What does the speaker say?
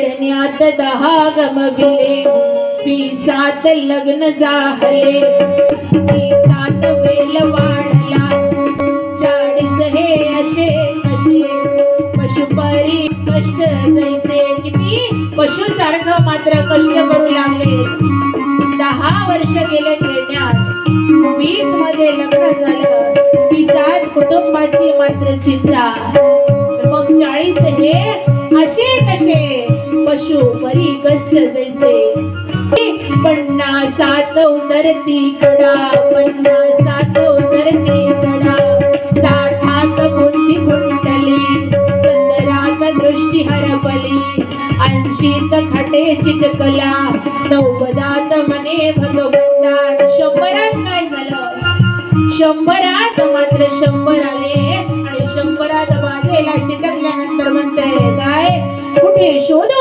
खेळण्यात 10 गमविले, 20 लग्न झाले, 30 वेल वाढला, 40 हे असे कसे पशुपरी कष्ट जैसे. किती पशुसारखं मात्र कष्ट करू लागले. 10 वर्ष गेले खेळण्यात, 20 मध्ये लग्न झालं, 30 कुटुंबाची मात्र चिंता. मग 40 हे असे कसे पशु परी कष्ट जैसे. 50 उतरती कडा, 50 उतरती कडा, 60 बुद्धी कुंडली, 70 दृष्टी हरपली, 80 खाटे चिटकला, 90 मने भगवंता. 100 काय झालं? 100 मात्र 100 आले आणि 100 बाधेला चिटकल्यानंतर म्हणते काय, कुठे शोध